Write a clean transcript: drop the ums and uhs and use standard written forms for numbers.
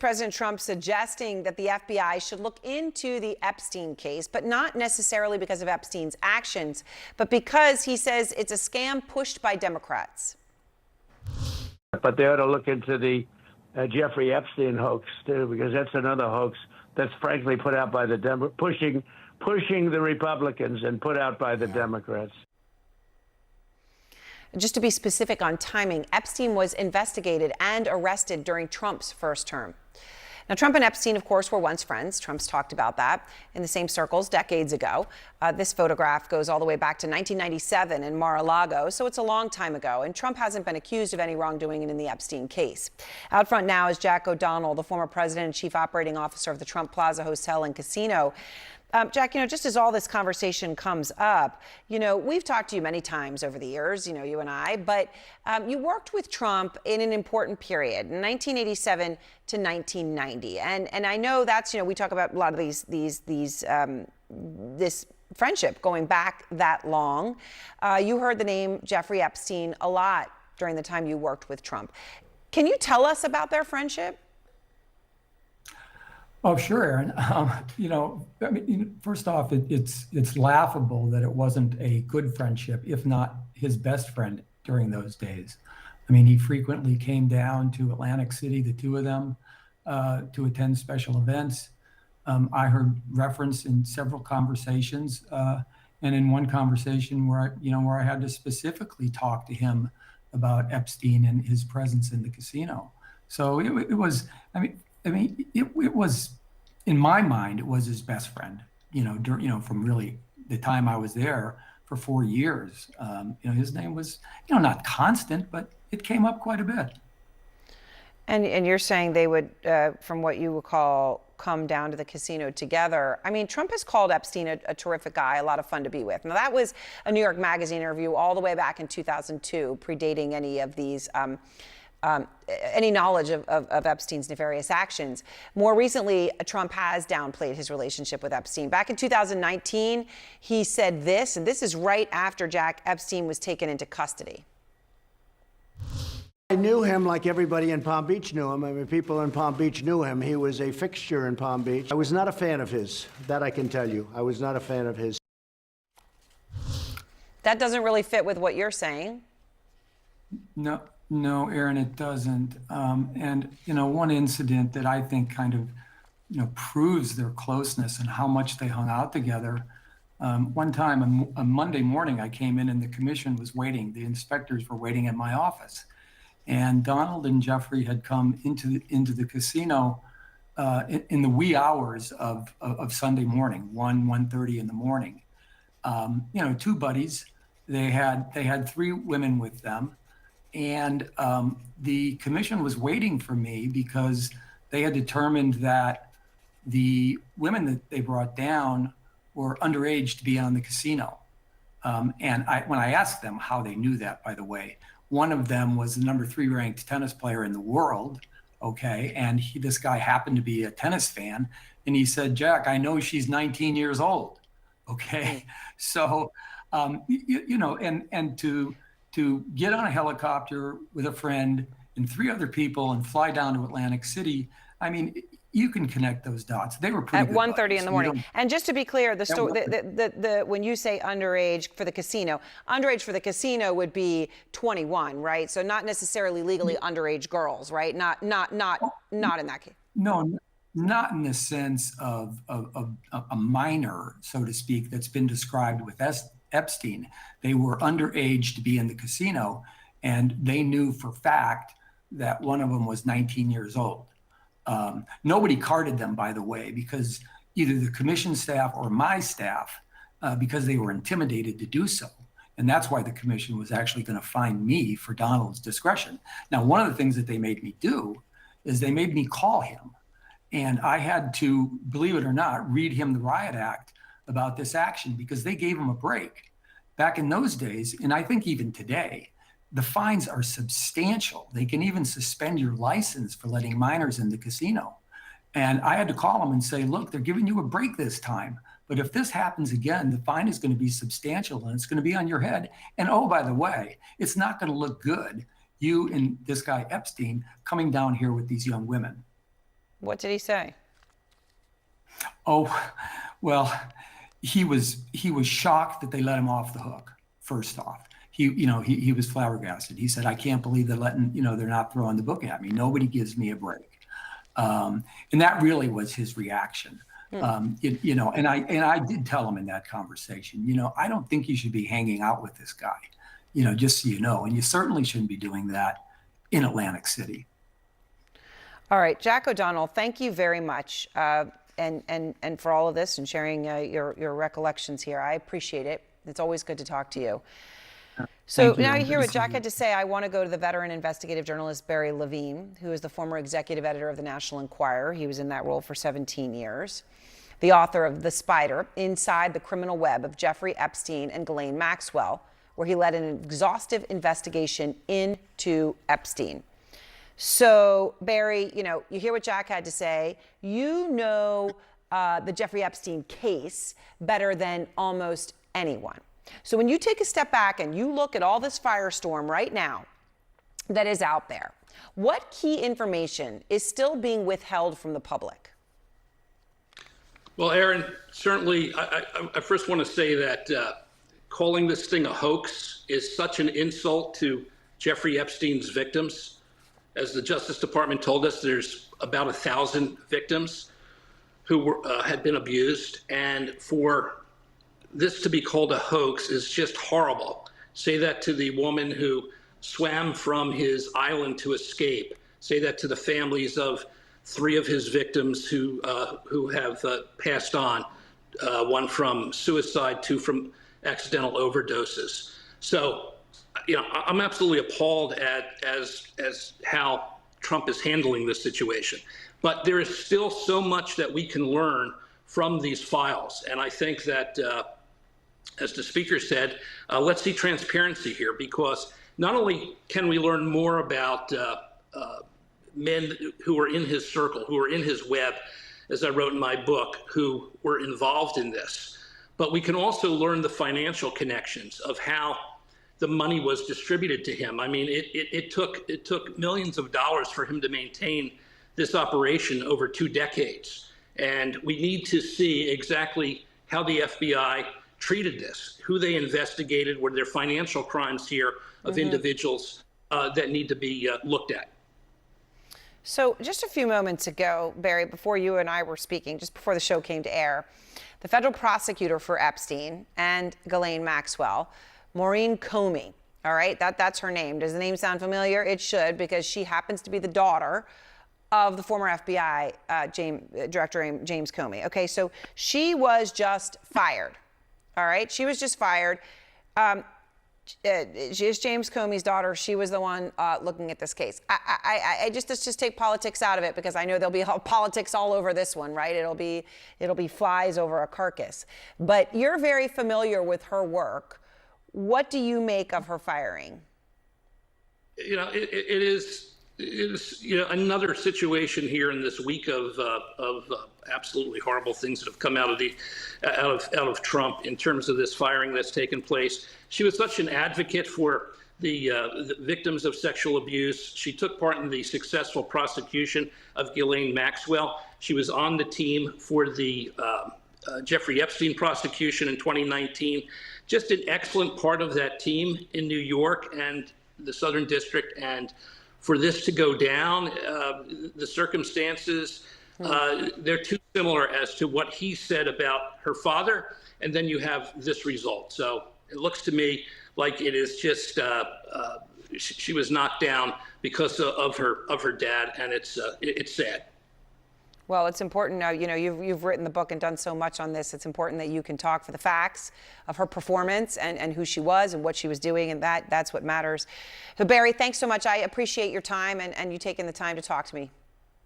President Trump suggesting that the FBI should look into the Epstein case, but not necessarily because of Epstein's actions, but because he says it's a scam pushed by Democrats. But they ought to look into the Jeffrey Epstein hoax, too, because that's another hoax that's frankly put out by the pushing the Republicans and put out by the Democrats. Just to be specific on timing, Epstein was investigated and arrested during Trump's first term. Now, Trump and Epstein, of course, were once friends. Trump's talked about that in the same circles decades ago. This photograph goes all the way back to 1997 in Mar-a-Lago, so it's a long time ago. And Trump hasn't been accused of any wrongdoing in the Epstein case. Out front now is Jack O'Donnell, the former president and chief operating officer of the Trump Plaza Hotel and Casino. Jack, just as all this conversation comes up, we've talked to you many times over the years, you and I, but you worked with Trump in an important period, 1987 to 1990. And I know that's, we talk about a lot of this friendship going back that long. You heard the name Jeffrey Epstein a lot during the time you worked with Trump. Can you tell us about their friendship? Oh, sure, Erin. First off, it's laughable that it wasn't a good friendship, if not his best friend during those days. He frequently came down to Atlantic City, the two of them, to attend special events. I heard reference in several conversations, and in one conversation where I had to specifically talk to him about Epstein and his presence in the casino. So it was, it was, in my mind, it was his best friend, from really the time I was there for 4 years. His name was, not constant, but it came up quite a bit. And you're saying they would, from what you would call, come down to the casino together. Trump has called Epstein a terrific guy, a lot of fun to be with. Now, that was a New York Magazine interview all the way back in 2002, predating any of these any knowledge of Epstein's nefarious actions. More recently, Trump has downplayed his relationship with Epstein. Back in 2019, he said this, and this is right after Jack Epstein was taken into custody. I knew him like everybody in Palm Beach knew him. People in Palm Beach knew him. He was a fixture in Palm Beach. I was not a fan of his. That I can tell you. I was not a fan of his. That doesn't really fit with what you're saying. No, Erin, it doesn't. And one incident that I think kind of, proves their closeness and how much they hung out together. One time, a Monday morning, I came in and the commission was waiting. The inspectors were waiting at my office. And Donald and Jeffrey had come into the casino in the wee hours of Sunday morning, 1:30 in the morning. Two buddies. They had three women with them. And the commission was waiting for me because they had determined that the women that they brought down were underage to be on the casino. And when I asked them how they knew that, by the way, one of them was the number 3 ranked tennis player in the world. Okay. And this guy happened to be a tennis fan. And he said, Jack, I know she's 19 years old. Okay. So, and to get on a helicopter with a friend and 3 other people and fly down to Atlantic City, you can connect those dots. They were pretty at 1:30 in the morning. And just to be clear, the story, when you say underage for the casino would be 21, right? So not necessarily legally underage girls, right? Not in that case. No, not in the sense of a minor, so to speak, that's been described with Epstein. They were underage to be in the casino, and they knew for fact that one of them was 19 years old. Nobody carded them, by the way, because either the commission staff or my staff, because they were intimidated to do so. And that's why the commission was actually going to fine me for Donald's discretion. Now, one of the things that they made me do is they made me call him. And I had to, believe it or not, read him the riot act about this action because they gave him a break. Back in those days, and I think even today, the fines are substantial. They can even suspend your license for letting minors in the casino. And I had to call them and say, look, they're giving you a break this time. But if this happens again, the fine is going to be substantial and it's going to be on your head. And oh, by the way, it's not going to look good, you and this guy Epstein coming down here with these young women. What did he say? Oh, well, he was shocked that they let him off the hook. First off, he was flabbergasted. He said, "I can't believe they're they're not throwing the book at me. Nobody gives me a break." And that really was his reaction. And I did tell him in that conversation, I don't think you should be hanging out with this guy, just so you know, and you certainly shouldn't be doing that in Atlantic City. All right, Jack O'Donnell, thank you very much, and for all of this and sharing your recollections here. I appreciate it. It's always good to talk to you. So now you hear what Jack had to say. I want to go to the veteran investigative journalist Barry Levine, who is the former executive editor of the National Enquirer. He was in that role for 17 years. The author of The Spider, Inside the Criminal Web of Jeffrey Epstein and Ghislaine Maxwell, where he led an exhaustive investigation into Epstein. So, Barry, you hear what Jack had to say. The Jeffrey Epstein case better than almost anyone. So when you take a step back and you look at all this firestorm right now that is out there, what key information is still being withheld from the public? Well, Erin, certainly, I first want to say that calling this thing a hoax is such an insult to Jeffrey Epstein's victims. As the Justice Department told us, there's about 1,000 victims who had been abused, and for this to be called a hoax is just horrible. Say that to the woman who swam from his island to escape. Say that to the families of 3 of his victims who have passed on, one from suicide, 2 from accidental overdoses. So, I'm absolutely appalled at as how Trump is handling this situation. But there is still so much that we can learn from these files, and I think that, as the speaker said, let's see transparency here, because not only can we learn more about men who were in his circle, who were in his web, as I wrote in my book, who were involved in this, but we can also learn the financial connections of how the money was distributed to him. I mean, it took millions of dollars for him to maintain this operation over 2 decades. And we need to see exactly how the FBI treated this, who they investigated, were there financial crimes here of individuals that need to be looked at. So just a few moments ago, Barry, before you and I were speaking, just before the show came to air, the federal prosecutor for Epstein and Ghislaine Maxwell, Maureen Comey, all right, that's her name. Does the name sound familiar? It should, because she happens to be the daughter of the former FBI Director James Comey. Okay, so she was just fired. All right, she was just fired. She is James Comey's daughter. She was the one looking at this case. Let's just take politics out of it, because I know there'll be politics all over this one, right? It'll be flies over a carcass. But you're very familiar with her work. What do you make of her firing? It is another situation here in this week of absolutely horrible things that have come out of Trump in terms of this firing that's taken place. She was such an advocate for the victims of sexual abuse. She took part in the successful prosecution of Ghislaine Maxwell. She was on the team for the Jeffrey Epstein prosecution in 2019. Just an excellent part of that team in New York and the Southern District. And for this to go down, the circumstances, they're too similar as to what he said about her father, and then you have this result. So it looks to me like it is just she was knocked down because of her dad, and it's sad. Well, it's important now, you've written the book and done so much on this. It's important that you can talk for the facts of her performance and who she was and what she was doing, and that's what matters. So Barry, thanks so much. I appreciate your time and you taking the time to talk to me.